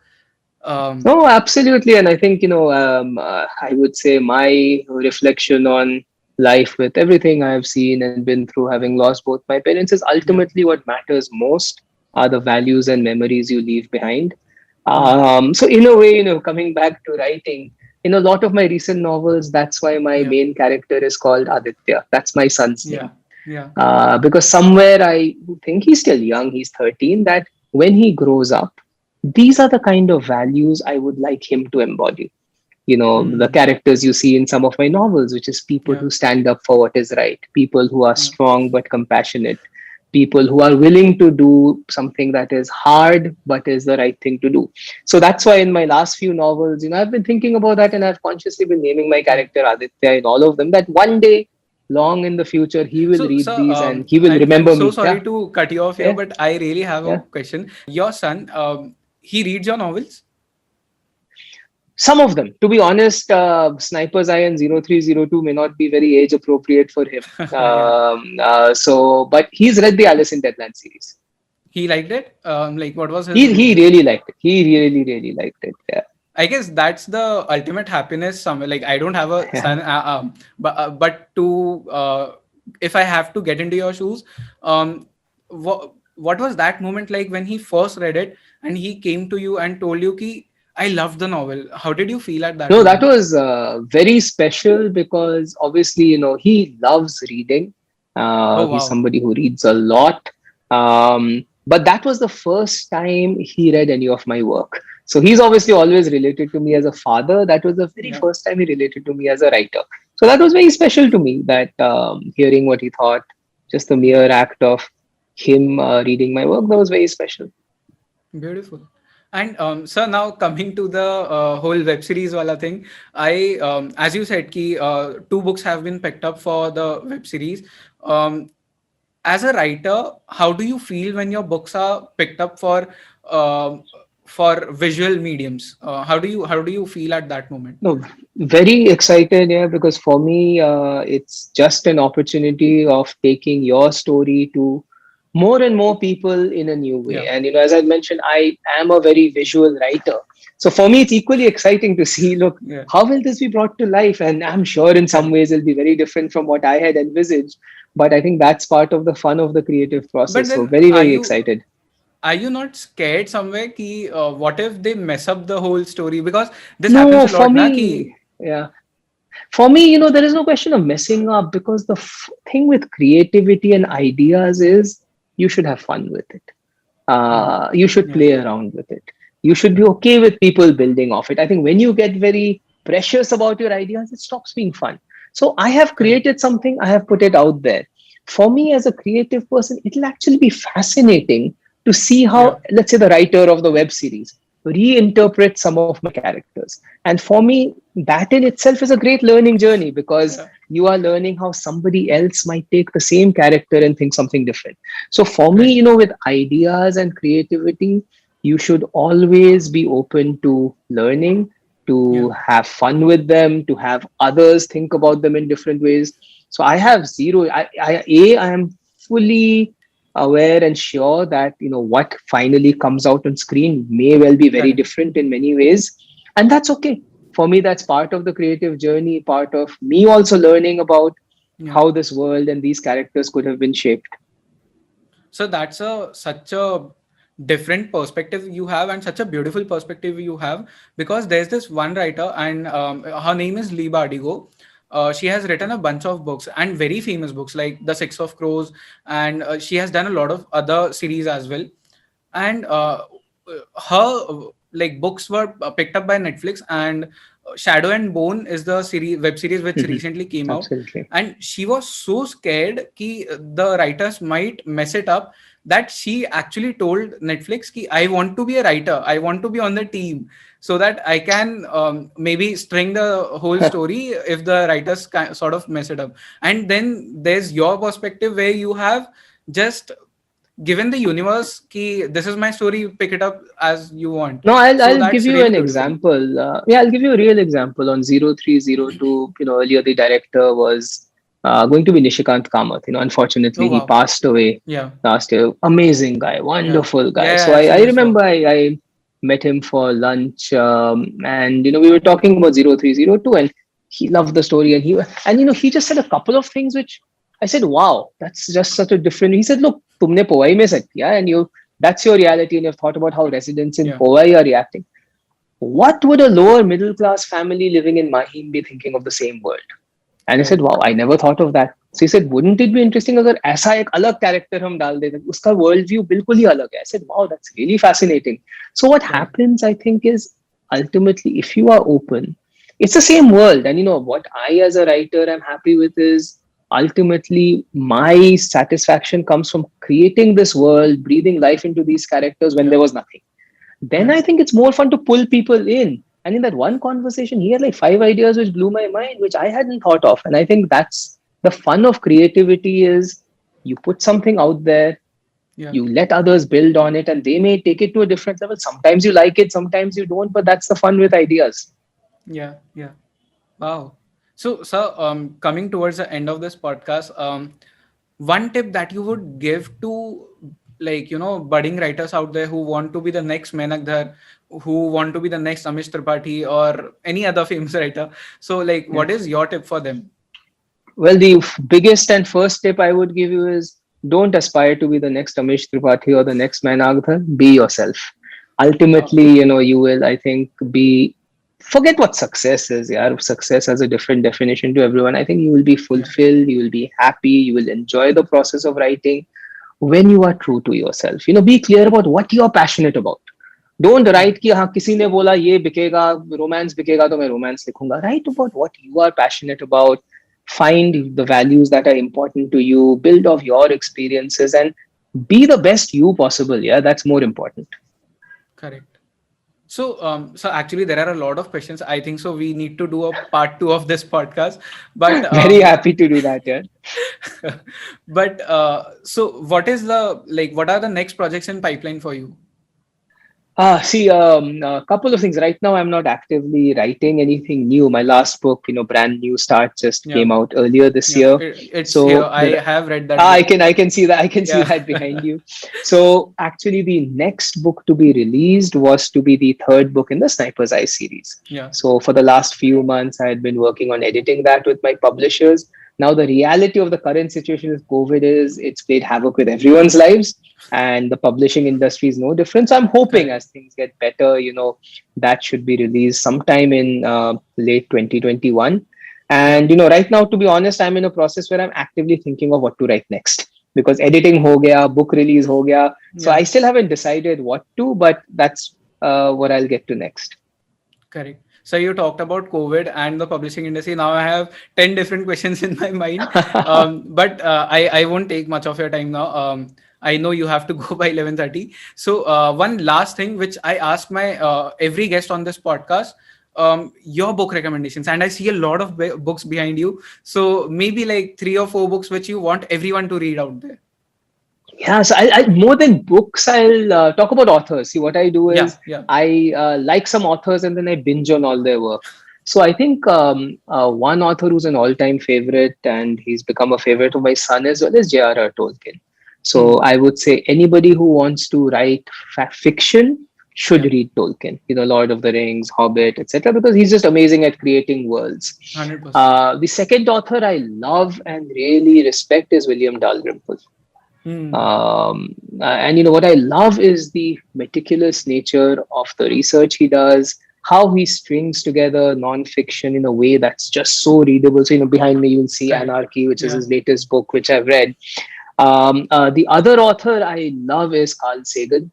um, No, absolutely. And I think, I would say my reflection on life with everything I've seen and been through, having lost both my parents, is yeah. ultimately what matters most are the values and memories you leave behind. Hmm. So, in a way, coming back to writing, in a lot of my recent novels, that's why my Yeah. main character is called Aditya. That's my son's Yeah. name. Yeah. Because somewhere I think he's still young, he's 13, that when he grows up, these are the kind of values I would like him to embody. The Hmm. characters you see in some of my novels, which is people Yeah. who stand up for what is right, people who are Yeah. strong but compassionate, people who are willing to do something that is hard but is the right thing to do. So that's why in my last few novels, I've been thinking about that, and I've consciously been naming my Yeah. character Aditya in all of them, that one day, long in the future, he will So, read sir, these and he will I'm remember so me. Yeah, sorry to cut you off here, yeah, but I really have a yeah. question. Your son, he reads your novels? Some of them, to be honest, Sniper's Eye and 0302 may not be very age appropriate for him. Yeah. But he's read the Alice in Deadland series. He liked it? Like, what was his He reaction? really liked it. He really, really liked it. Yeah. I guess that's the ultimate happiness somewhere. Like, I don't have a Yeah. son, but if I have to get into your shoes, what was that moment like when he first read it and he came to you and told you ki, I loved the novel? How did you feel at that No, that moment? was very special because obviously, he loves reading. Oh, He's wow. somebody who reads a lot. But that was the first time he read any of my work. So he's obviously always related to me as a father. That was the very Yeah. first time he related to me as a writer. So that was very special to me, that hearing what he thought, just the mere act of him reading my work, that was very special. Beautiful. And sir, now coming to the whole web series wala thing, as you said, ki two books have been picked up for the web series. Um, as a writer, how do you feel when your books are picked up for visual mediums? How do you feel at that moment? No, very excited, yeah, because for me, it's just an opportunity of taking your story to more and more people in a new way. Yeah, And, as I mentioned, I am a very visual writer. So for me, it's equally exciting to see, look, yeah, how will this be brought to life? And I'm sure in some correct. ways it'll be very different from what I had envisaged. But I think that's part of the fun of the creative But process. So then, very, are very you excited. are you not scared somewhere? Ki what if they mess up the whole story? Because this happens No, a for lot, na? me, Ki yeah. For me, there is no question of messing up, because the thing with creativity and ideas is you should have fun with it. You should Yeah. play around with it. You should be okay with people building off it. I think when you get very precious about your ideas, it stops being fun. So I have Correct. created something, I have put it out there. For me as a creative person, it'll actually be fascinating to see Yeah. how, let's say, the writer of the web series reinterprets some of my characters. And for me, that in itself is a great learning journey, because Yeah. you are learning how somebody else might take the same character and think something different. So for me, Right. with ideas and creativity, you should always be open to learning, Yeah. to have fun with them, to have others think about them in different ways. So I have zero. I am fully aware and sure that what finally comes out on screen may well be very Correct. different in many ways, and that's okay. For me, that's part of the creative journey, part of me also learning about Yeah. how this world and these characters could have been shaped. So that's a such a different perspective you have, and such a beautiful perspective you have, because there's this one writer, and her name is Lee Bardugo. She has written a bunch of books, and very famous books like The Six of Crows, and she has done a lot of other series as well. And her like books were picked up by Netflix, and Shadow and Bone is the series web series which Mhm. recently came out. Absolutely. And she was so scared ki the writers might mess it up, that she actually told Netflix ki I want to be a writer, I want to be on the team, so that I can maybe string the whole story if the writers sort of mess it up. And then there's your perspective where you have just given the universe ki this is my story, you pick it up as you want. No, So I'll give that's you really an beautiful. example. Yeah, I'll give you a real example. On 0302, earlier the director was going to be Nishikant Kamath. Oh Unfortunately, he wow. passed away Yeah. last year. Amazing guy, Yeah. wonderful guy. Yeah, So I've I seen his remember work. I met him for lunch, and we were talking about 0302, and he loved the story, and he just said a couple of things which I said, wow, that's just such a different. He said, look, तुमने पोवाई में set किया, and that's your reality, and you've thought about how residents in Yeah. Powai are reacting. What would a lower middle class family living in Mahim be thinking of the same world? And I said, Right. wow, I never thought of that. So he said, wouldn't it be interesting अगर ऐसा एक अलग character हम डाल देते, उसका world view बिल्कुल ही अलग है. I said, wow, that's really fascinating. So what Correct. happens, I think, is ultimately, if you are open, it's the same world. And what I as a writer am happy with is ultimately my satisfaction comes from creating this world, breathing life into these characters when Yeah. there was nothing. Then Right. I think it's more fun to pull people in. And in that one conversation, he had like 5 ideas which blew my mind, which I hadn't thought of. And I think that's the fun of creativity is you put something out there, Yeah. you let others build on it, and they may take it to a different level. Sometimes you like it, sometimes you don't, but that's the fun with ideas. Yeah. Yeah. Wow. So, sir, coming towards the end of this podcast, one tip that you would give to, like, budding writers out there who want to be the next Menakdhar, who want to be the next Amish Tripathi or any other famous writer. So, like, Yeah. what is your tip for them? Well, the biggest and first tip I would give you is don't aspire to be the next Amish Tripathi or the next Managdhar. Be yourself. Wow. Ultimately, you will, I think, forget what success is. Yeah, success has a different definition to everyone. I think you will be Yeah. fulfilled, you will be happy, you will enjoy the process of writing when you are true to yourself. Be clear about what you are passionate about. Don't Yeah. write कि हाँ किसी ने बोला ये बिकेगा romance बिकेगा तो मैं रोमांस लिखूंगा. Write about what you are passionate about. Find the values that are important to you. Build off your experiences and be the best you possible. Yeah, that's more important. Correct. So actually, there are a lot of questions. I think so. We need to do a part two of this podcast. But Very happy to do that. Yeah. but so what is the like? What are the next projects in pipeline for you? See, a couple of things. Right now, I'm not actively writing anything new. My last book, Brand New Start, just Yeah, came out earlier this yeah. year. It's here. So I have read that I book. can see that. I can see Yeah, that behind you. So actually, the next book to be released was to be the third book in the Sniper's Eye series. yeah, So for the last few months, I had been working on editing that with my publishers. Now the reality of the current situation with COVID is it's played havoc with everyone's lives, and the publishing industry is no different. So I'm hoping correct. as things get better, that should be released sometime in late 2021. Yeah, And right now, to be honest, I'm in a process where I'm actively thinking of what to write next, because editing ho gaya, book release ho gaya. So I Yeah. still haven't decided what to, but that's what I'll get to next. Correct. So you talked about COVID and the publishing industry. Now I have 10 different questions in my mind. But I won't take much of your time now. I know you have to go by 11:30. So one last thing which I ask my every guest on this podcast, your book recommendations. And I see a lot of books behind you. So maybe like 3 or 4 books which you want everyone to read out there. Yeah, so I more than books, I'll talk about authors. See, what I do Yeah, is yeah. I like some authors and then I binge on all their work. So I think one author who's an all-time favorite and he's become a favorite of my son as well is J.R.R. Tolkien. So Hmm. I would say anybody who wants to write fiction should Yeah, read Tolkien. Lord of the Rings, Hobbit, etc., because he's just amazing at creating worlds. 100%. The second author I love and really respect is William Dalrymple. Hmm. And what I love is the meticulous nature of the research he does, how he strings together nonfiction in a way that's just so readable. So, behind me, you'll see Correct. Anarchy, which is Yeah. his latest book, which I've read. The other author I love is Carl Sagan.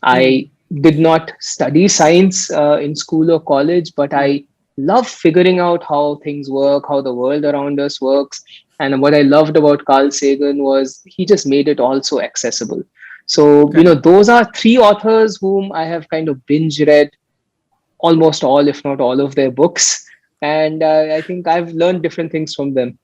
Hmm. I did not study science in school or college, but Yeah. I love figuring out how things work, how the world around us works. And what I loved about Carl Sagan was he just made it all so accessible. So, Correct. those are three authors whom I have kind of binge read almost all, if not all, of their books. And I think I've learned different things from them.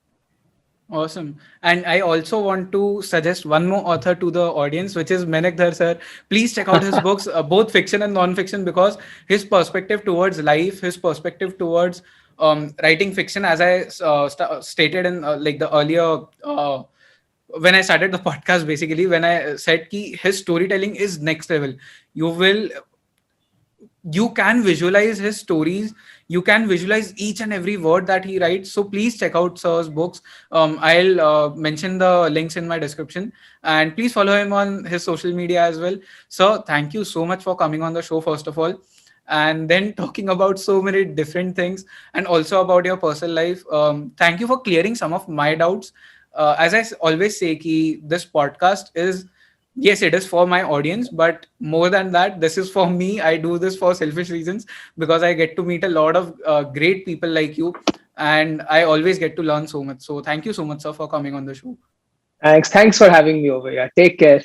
Awesome. And I also want to suggest one more author to the audience, which is Menek Dhar sir. Please check out his books, both fiction and non-fiction, because his perspective towards life, his perspective towards writing fiction, as I stated in like the earlier, when I started the podcast, basically, when I said ki his storytelling is next level. You will you can visualize his stories, you can visualize each and every word that he writes. So please check out sir's books. I'll mention the links in my description, and please follow him on his social media as well. So thank you so much for coming on the show, first of all, and then talking about so many different things, and also about your personal life. Thank you for clearing some of my doubts. As I always say, ki this podcast is, yes, it is for my audience, but more than that, this is for me. I do this for selfish reasons, because I get to meet a lot of great people like you, and I always get to learn so much. So thank you so much, sir, for coming on the show. Thanks. Thanks for having me over here. Take care.